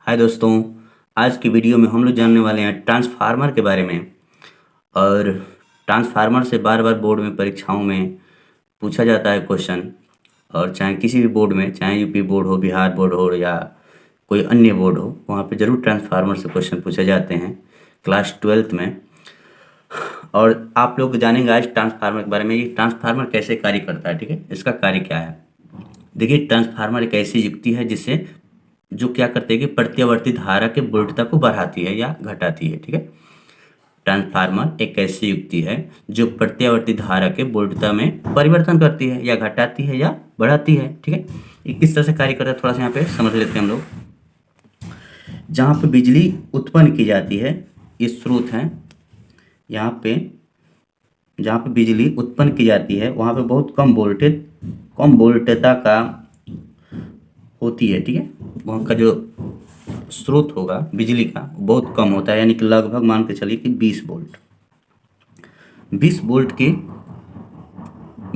हाय दोस्तों। आज की वीडियो में हम लोग जानने वाले हैं ट्रांसफार्मर के बारे में। और ट्रांसफार्मर से बार बार बोर्ड में परीक्षाओं में पूछा जाता है क्वेश्चन। और चाहे किसी भी बोर्ड में, चाहे यूपी बोर्ड हो, बिहार बोर्ड हो या कोई अन्य बोर्ड हो, वहाँ पे ज़रूर ट्रांसफार्मर से क्वेश्चन पूछे जाते हैं क्लास 12th में। और आप लोग जानेंगे आज ट्रांसफार्मर के बारे में। ये ट्रांसफार्मर कैसे कार्य करता है, ठीक है, इसका कार्य क्या है। देखिए, ट्रांसफार्मर एक ऐसी युक्ति है जिससे जो क्या करते हैं कि प्रत्यावर्ती धारा के वोल्टता को बढ़ाती है या घटाती है, ठीक है। ट्रांसफार्मर एक ऐसी युक्ति है जो प्रत्यावर्ती धारा के वोल्टता में परिवर्तन करती है या घटाती है या बढ़ाती है, ठीक है। ये किस तरह से कार्य करता है थोड़ा सा यहाँ पे समझ लेते हैं हम लोग। जहाँ पे बिजली उत्पन्न की जाती है, ये स्रोत है। यहाँ पे जहाँ पे बिजली उत्पन्न की जाती है वहाँ पे बहुत कम वोल्टता का होती है, ठीक है। वहाँ का जो स्रोत होगा बिजली का बहुत कम होता है, यानी कि लगभग मान के चलिए कि 20 वोल्ट की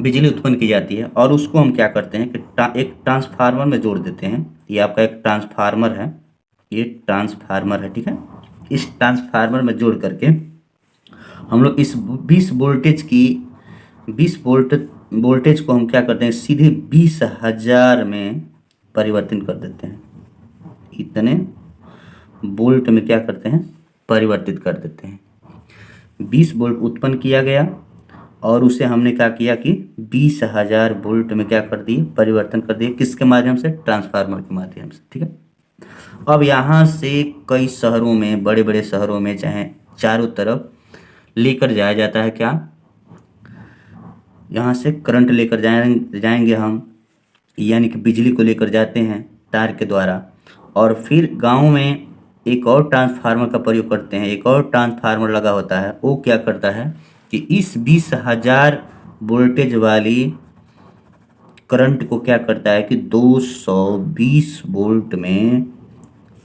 बिजली उत्पन्न की जाती है। और उसको हम क्या करते हैं कि एक ट्रांसफार्मर में जोड़ देते हैं। ये आपका एक ट्रांसफार्मर है, ये ट्रांसफार्मर है, ठीक है। इस ट्रांसफार्मर में जोड़ करके हम लोग इस 20 वोल्टेज को हम क्या करते हैं, सीधे 20,000 में परिवर्तन कर देते हैं। इतने वोल्ट में क्या करते हैं, परिवर्तित कर देते हैं। 20 वोल्ट उत्पन्न किया गया और उसे हमने क्या किया कि 20,000 वोल्ट में क्या कर दिए, परिवर्तन कर दिए। किसके माध्यम से, ट्रांसफार्मर के माध्यम से, ठीक है। अब यहाँ से कई शहरों में, बड़े बड़े शहरों में, चाहे चारों तरफ लेकर जाया जाता है। क्या, यहाँ से करंट लेकर जाएंगे हम, यानी कि बिजली को लेकर जाते हैं तार के द्वारा। और फिर गांव में एक और ट्रांसफार्मर का प्रयोग करते हैं। एक और ट्रांसफार्मर लगा होता है, वो क्या करता है कि इस 20,000 वोल्टेज वाली करंट को क्या करता है कि 220 वोल्ट में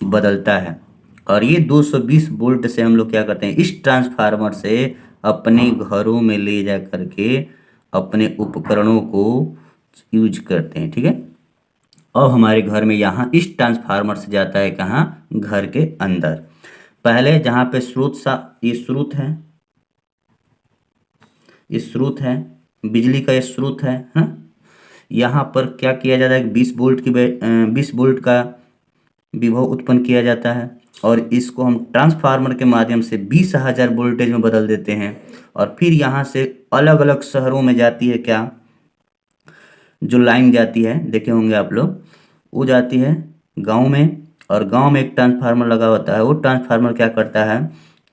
बदलता है। और ये 220 वोल्ट से हम लोग क्या करते हैं, इस ट्रांसफार्मर से अपने घरों में ले जा करके अपने उपकरणों को यूज करते हैं, ठीक है। अब हमारे घर में यहाँ इस ट्रांसफार्मर से जाता है कहाँ, घर के अंदर। पहले जहाँ पे ये स्रोत है, बिजली का ये स्रोत है, हाँ? यहाँ पर क्या किया जाता है कि 20 वोल्ट का विभव उत्पन्न किया जाता है। और इसको हम ट्रांसफार्मर के माध्यम से 20,000 वोल्टेज में बदल देते हैं। और फिर यहाँ से अलग अलग शहरों में जाती है, क्या, जो लाइन जाती है, देखे होंगे आप लोग, वो जाती है गांव में। और गांव में एक ट्रांसफार्मर लगा होता है। वो ट्रांसफार्मर क्या करता है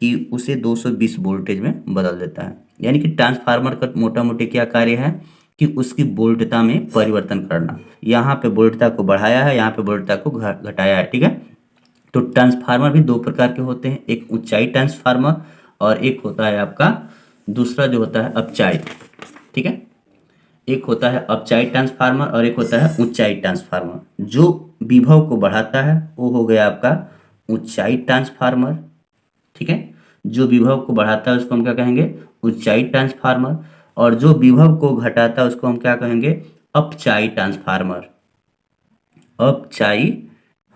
कि उसे 220 वोल्टेज में बदल देता है। यानी कि ट्रांसफार्मर का मोटा मोटी क्या कार्य है कि उसकी वोल्टता में परिवर्तन करना। यहाँ पे वोल्टता को बढ़ाया है, यहाँ पे वोल्टता को घटाया है, ठीक है। तो ट्रांसफार्मर भी दो प्रकार के होते हैं, एक ऊंचाई ट्रांसफार्मर और एक होता है आपका दूसरा जो होता है अपचाई, ठीक है। एक होता है अपचाई ट्रांसफार्मर और एक होता है ऊंचाई ट्रांसफार्मर। जो विभव को बढ़ाता है वो हो गया आपका ऊंचाई ट्रांसफार्मर, ठीक है। जो विभव को बढ़ाता है उसको हम क्या कहेंगे, ऊंचाई ट्रांसफार्मर। और जो विभव को घटाता है उसको हम क्या कहेंगे, अपचाई ट्रांसफार्मर। अपचाई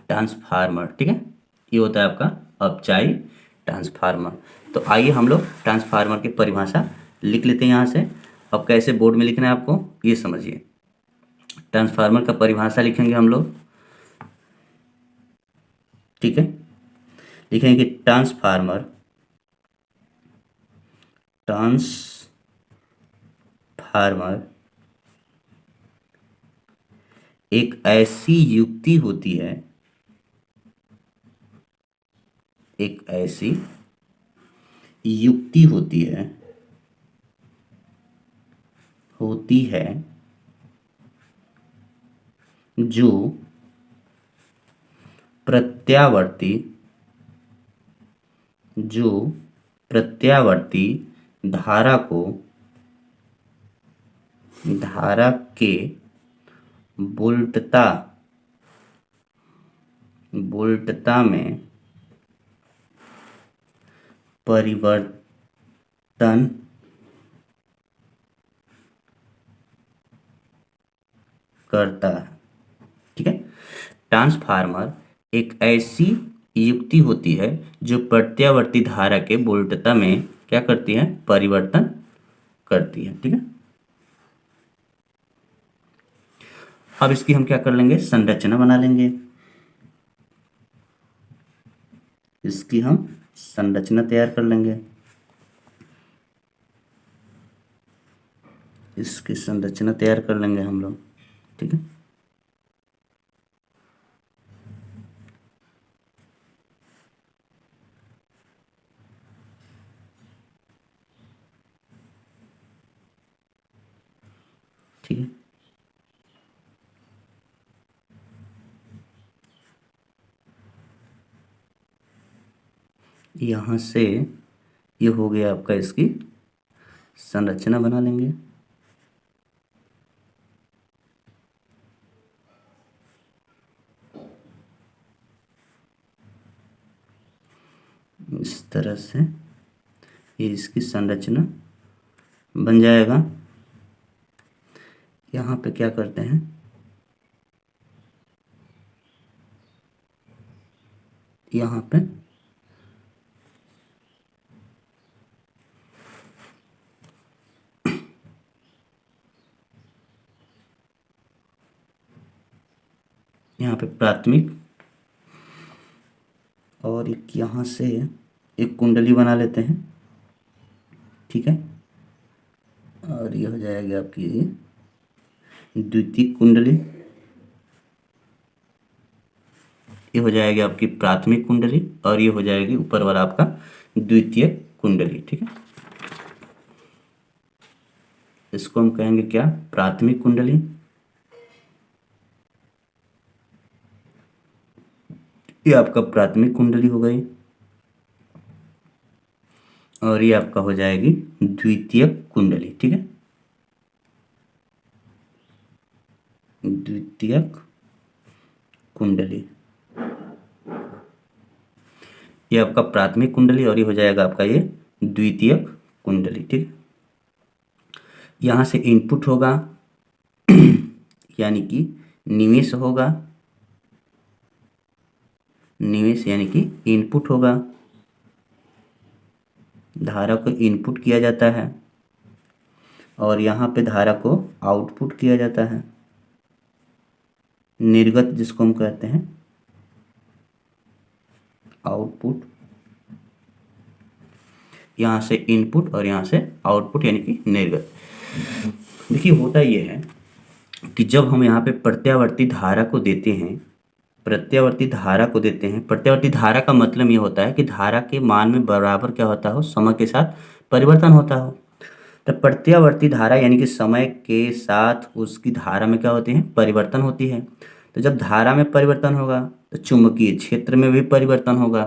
ट्रांसफार्मर, ठीक है। ये होता है आपका अपचाई ट्रांसफार्मर। तो आइए हम लोग ट्रांसफार्मर की परिभाषा लिख लेते हैं यहाँ से। अब कैसे बोर्ड में लिखना है आपको ये समझिए। ट्रांसफार्मर का परिभाषा लिखेंगे हम लोग, ठीक है। लिखेंगे कि ट्रांसफार्मर एक ऐसी युक्ति होती है, एक ऐसी युक्ति होती है जो प्रत्यावर्ती धारा के वोल्टता में परिवर्तन करता है, ठीक है। ट्रांसफार्मर एक ऐसी युक्ति होती है जो प्रत्यावर्ती धारा के वोल्टता में क्या करती है, परिवर्तन करती है। ठीक है, अब इसकी हम क्या कर लेंगे, संरचना बना लेंगे। इसकी हम संरचना तैयार कर लेंगे। इसकी संरचना तैयार कर लेंगे हम लोग। ठीक है, ठीक है, यहाँ से ये हो गया आपका, इसकी संरचना बना लेंगे। इस तरह से ये इसकी संरचना बन जाएगा। यहाँ पे क्या करते हैं, यहाँ पे प्राथमिक और एक यहाँ से एक कुंडली बना लेते हैं। ठीक है, और ये हो जाएगी आपकी द्वितीयक कुंडली, ये हो जाएगी आपकी प्राथमिक कुंडली, और ये हो जाएगी ऊपर वाला आपका द्वितीयक कुंडली। ठीक है, इसको हम कहेंगे क्या, प्राथमिक कुंडली। ये आपका प्राथमिक कुंडली हो गई, और ये आपका हो जाएगी द्वितीयक कुंडली। ठीक है, द्वितीयक कुंडली, ये आपका प्राथमिक कुंडली, और ये हो जाएगा आपका ये द्वितीयक कुंडली। ठीक है, यहाँ से इनपुट होगा यानी कि निवेश होगा, निवेश यानी कि इनपुट होगा, धारा को इनपुट किया जाता है, और यहाँ पे धारा को आउटपुट किया जाता है, निर्गत जिसको हम कहते हैं आउटपुट। यहाँ से इनपुट और यहाँ से आउटपुट यानी कि निर्गत। देखिए होता ये है कि जब हम यहाँ पे प्रत्यावर्ती धारा को देते हैं, प्रत्यावर्ती धारा को देते हैं, प्रत्यावर्ती धारा का मतलब ये होता है कि धारा के मान में बराबर क्या होता हो, समय के साथ परिवर्तन होता हो। तो प्रत्यावर्ती धारा यानी कि समय के साथ उसकी धारा में क्या होती है, परिवर्तन होती है। तो जब धारा में परिवर्तन होगा तो चुंबकीय क्षेत्र में भी परिवर्तन होगा।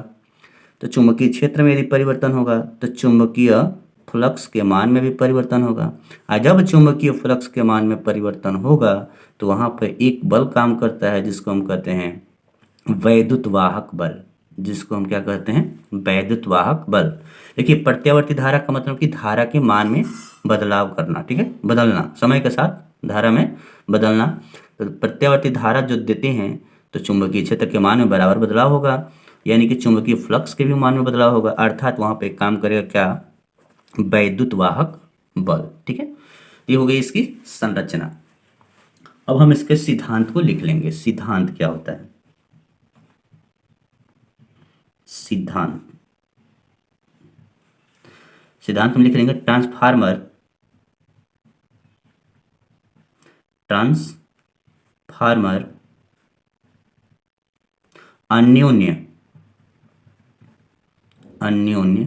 तो चुंबकीय क्षेत्र में यदि परिवर्तन होगा तो चुंबकीय फ्लक्स के मान में भी परिवर्तन होगा, और जब चुंबकीय फ्लक्स के मान में परिवर्तन होगा तो वहाँ पर एक बल काम करता है जिसको हम कहते हैं वैद्युत वाहक बल, जिसको हम क्या कहते हैं, वैद्युत वाहक बल। देखिए प्रत्यावर्ती धारा का मतलब कि धारा के मान में बदलाव करना। ठीक है, बदलना, समय के साथ धारा में बदलना। तो प्रत्यावर्ती धारा जो देते हैं तो चुंबकीय क्षेत्र के मान में बराबर बदलाव होगा, यानी कि चुंबकीय फ्लक्स के भी मान में बदलाव होगा, अर्थात वहाँ पे काम करेगा क्या, वैद्युत वाहक बल। ठीक है, ये हो गई इसकी संरचना। अब हम इसके सिद्धांत को लिख लेंगे। सिद्धांत क्या होता है, सिद्धांत, सिद्धांत हम लिख लेंगे ट्रांसफार्मर, ट्रांसफार्मर अन्योन्य अन्योन्य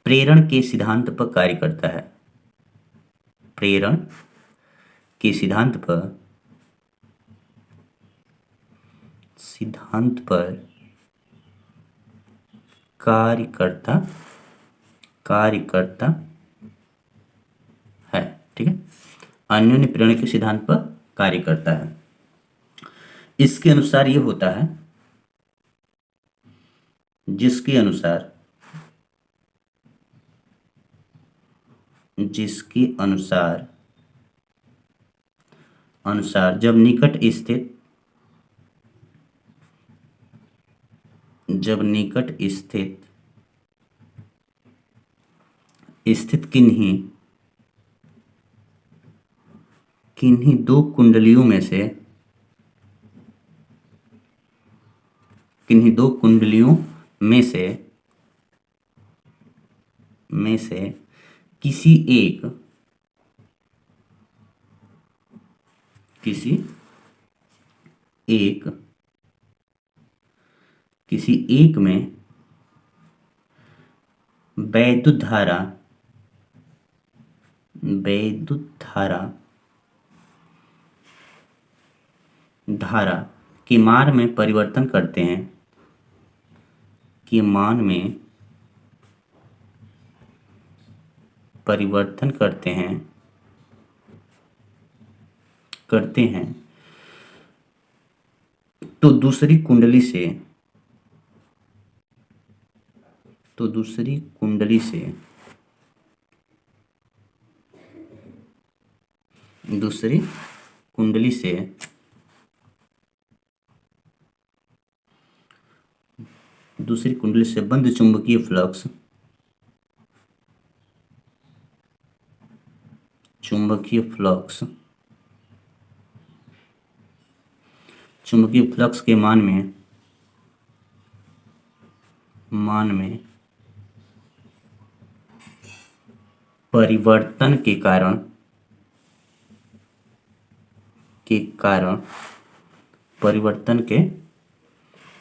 प्रेरण के सिद्धांत पर कार्य करता है। प्रेरण के सिद्धांत पर कार्य करता है। ठीक है, अन्योन्य प्रेरण के सिद्धांत पर कार्य करता है। इसके अनुसार ये होता है, जिसके अनुसार जब निकट जब निकट स्थित स्थित किन्हीं दो कुंडलियों में से किन्हीं दो कुंडलियों में से किसी एक में वैद्युत धारा के मान में परिवर्तन करते हैं तो दूसरी कुंडली से बंद चुंबकीय फ्लक्स के मान में परिवर्तन के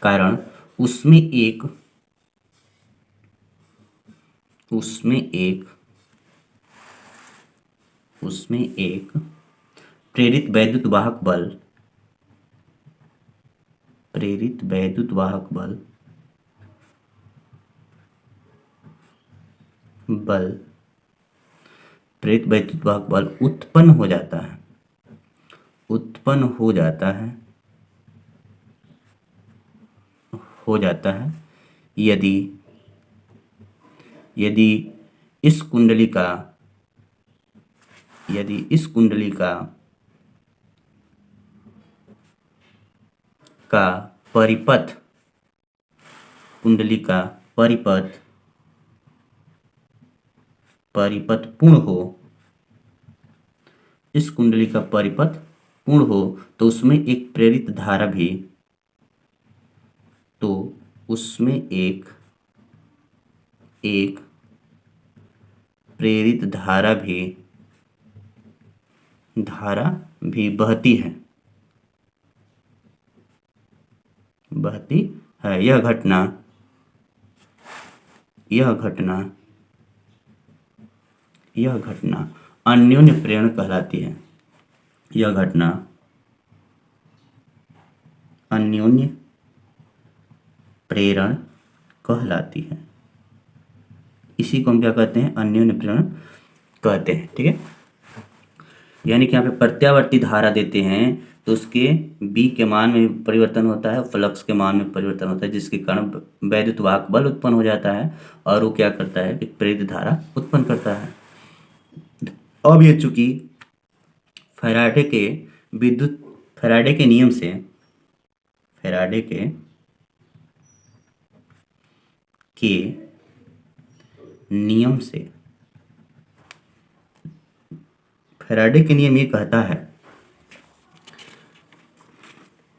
कारण उसमें एक प्रेरित वैद्युत वाहक बल उत्पन्न हो जाता है यदि इस कुंडली का परिपथ पूर्ण हो तो उसमें एक प्रेरित धारा भी बहती है। यह घटना अन्योन्य प्रेरण कहलाती है। इसी को हम क्या कहते हैं? अन्योन्य प्रेरण कहते हैं। ठीक है, यानी कि यहाँ पे प्रत्यावर्ती धारा देते हैं तो उसके बी के मान में परिवर्तन होता है, फ्लक्स के मान में परिवर्तन होता है, जिसके कारण वैद्युत वाहक बल उत्पन्न हो जाता है और वो क्या करता है? एक प्रेरित धारा उत्पन्न करता है। अब ये चूंकि फैराडे के नियम फैराडे के नियम ये कहता है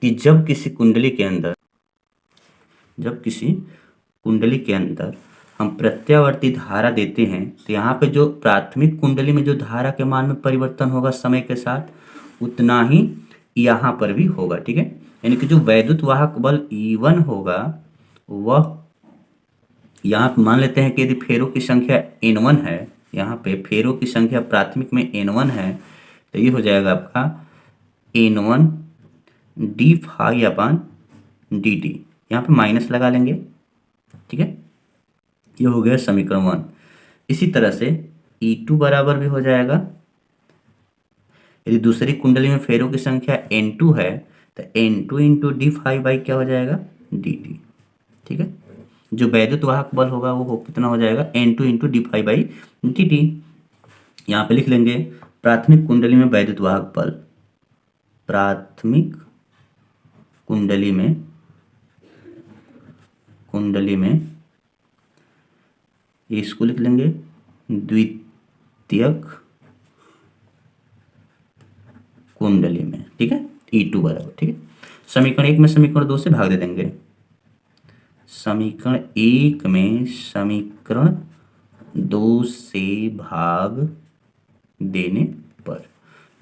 कि जब किसी कुंडली के अंदर हम प्रत्यावर्ती धारा देते हैं तो यहाँ पे जो प्राथमिक कुंडली में जो धारा के मान में परिवर्तन होगा समय के साथ, उतना ही यहाँ पर भी होगा। ठीक है, यानी कि जो वैद्युत वाहक बल E1 होगा वह यहाँ पे मान लेते हैं कि यदि फेरों की संख्या N1 है, यहाँ पे फेरों की संख्या प्राथमिक में N1 है तो ये हो जाएगा आपका N1 d∅/dt। यहाँ पे माइनस लगा लेंगे। ठीक है, ये हो गया समीकरण 1। इसी तरह से E2 बराबर भी हो जाएगा, यदि दूसरी कुंडली में फेरों की संख्या N2 है तो N2 × d∅ क्या हो जाएगा? dt। ठीक है, जो वैद्युत वाहक बल होगा वो कितना हो जाएगा? N2 × d∅dt। यहाँ पे लिख लेंगे प्राथमिक कुंडली में वैद्युत वाहक बल, प्राथमिक कुंडली में कुंडली में, इसको लिख लेंगे द्वितीयक कुंडली में, ठीक है, E2 बराबर, ठीक है। समीकरण 1 में समीकरण 2 से भाग दे देंगे। समीकरण 1 में समीकरण 2 से भाग देने पर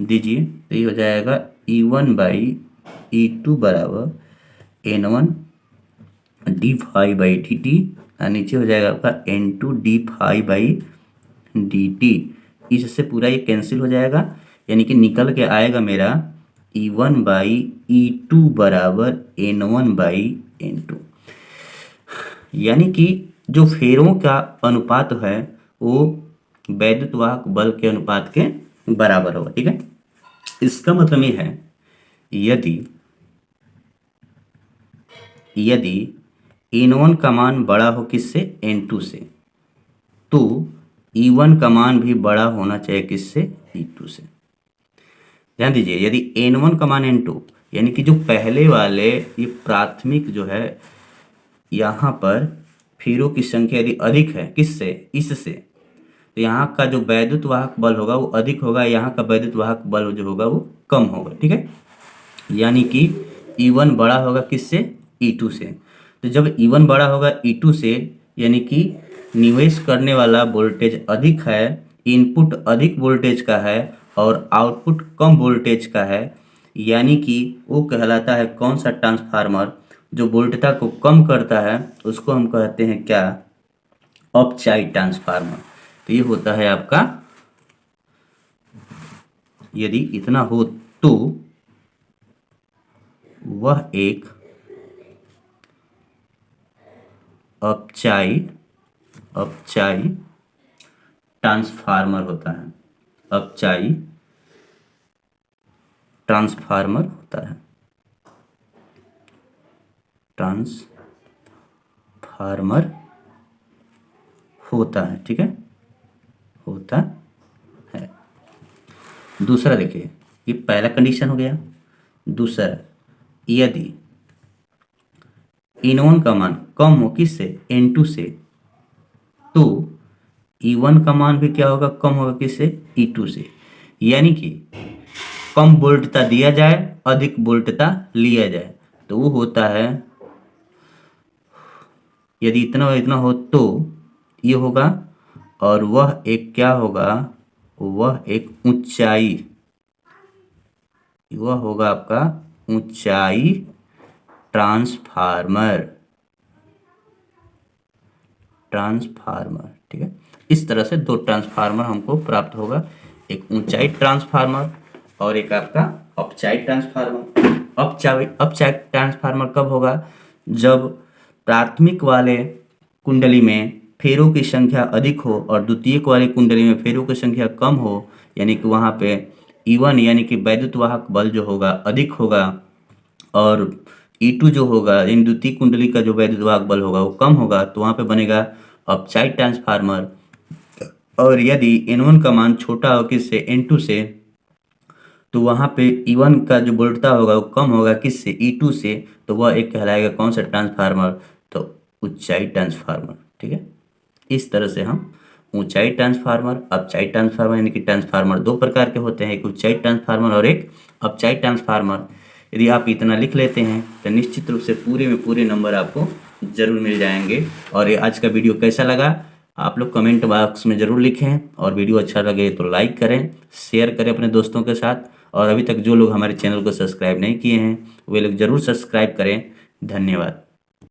दीजिए तो ये हो जाएगा E1/E2 बराबर N1 d∅dt, और नीचे हो जाएगा आपका N2 d∅dt। इससे पूरा ये कैंसिल हो जाएगा, यानी कि निकल के आएगा मेरा E1/E2 बराबर N1/N2। यानी कि जो फेरों का अनुपात है वो वैद्युत वाहक बल के अनुपात के बराबर होगा, ठीक है। इसका मतलब ये है यदि N1 का मान बड़ा हो किससे, N2 से, तो E1 का मान भी बड़ा होना चाहिए किससे, E2 से। ध्यान दीजिए, यदि N1 का मान N2, यानी कि जो पहले वाले ये प्राथमिक जो है यहाँ पर फेरों की संख्या यदि अधिक है किससे, इससे, तो यहाँ का जो वैद्युत वाहक बल होगा वो अधिक होगा, यहाँ का वैद्युत वाहक बल जो होगा वो कम होगा, ठीक है। यानी कि E1 बड़ा होगा किससे, E2 से। तो जब E1 बड़ा होगा E2 से, यानी कि निवेश करने वाला वोल्टेज अधिक है, इनपुट अधिक वोल्टेज का है और आउटपुट कम वोल्टेज का है, यानी कि वो कहलाता है कौन सा ट्रांसफार्मर जो वोल्टता को कम करता है, उसको हम कहते हैं क्या, अपचाई ट्रांसफार्मर। तो ये होता है आपका, यदि इतना हो तो वह एक अपचाई ट्रांसफार्मर होता है, अपचाई ट्रांसफार्मर होता है, ट्रांसफार्मर होता है, ठीक है, होता है। दूसरा देखिए, ये पहला कंडीशन हो गया। दूसरा, यदि N1 का मान कम हो किससे, N2 से, तो E1 का मान भी क्या होगा, कम होगा किससे, E2 से। यानी कि कम वोल्टता दिया जाए, अधिक वोल्टता लिया जाए, तो वो होता है, यदि इतना हो तो ये होगा, और वह एक क्या होगा, वह एक ऊंचाई, वह होगा आपका ऊंचाई ट्रांसफार्मर, ठीक है। इस तरह से दो ट्रांसफार्मर हमको प्राप्त होगा, एक ऊंचाई ट्रांसफार्मर और एक आपका अपचाई ट्रांसफार्मर। अपचाई ट्रांसफार्मर कब होगा, जब प्राथमिक वाले कुंडली में फेरों की संख्या अधिक हो और द्वितीयक वाले कुंडली में फेरों की संख्या कम हो, यानी कि वहाँ पे E1 यानी कि वैद्युत वाहक बल जो होगा अधिक होगा, और E2 जो होगा इन द्वितीय कुंडली का जो वैद्युत वाहक बल होगा वो कम होगा, तो वहाँ पे बनेगा अपचाई ट्रांसफार्मर। और यदि N1 का मान छोटा हो किससे, N2 से, तो वहाँ पे E1 का जो वोल्टता होगा वो कम होगा किससे, E2 से, तो वह एक कहलाएगा कौन सा ट्रांसफार्मर, तो ऊंचाई ट्रांसफार्मर, ठीक है। इस तरह से हम ऊंचाई ट्रांसफार्मर, अपचाई ट्रांसफार्मर, यानी कि ट्रांसफार्मर दो प्रकार के होते हैं, एक ऊंचाई ट्रांसफार्मर और एक अपचाई ट्रांसफार्मर। यदि आप इतना लिख लेते हैं तो निश्चित रूप से पूरे में पूरे नंबर आपको ज़रूर मिल जाएंगे। और ये आज का वीडियो कैसा लगा आप लोग कमेंट बॉक्स में ज़रूर लिखें, और वीडियो अच्छा लगे तो लाइक करें, शेयर करें अपने दोस्तों के साथ, और अभी तक जो लोग हमारे चैनल को सब्सक्राइब नहीं किए हैं वे लोग ज़रूर सब्सक्राइब करें। धन्यवाद।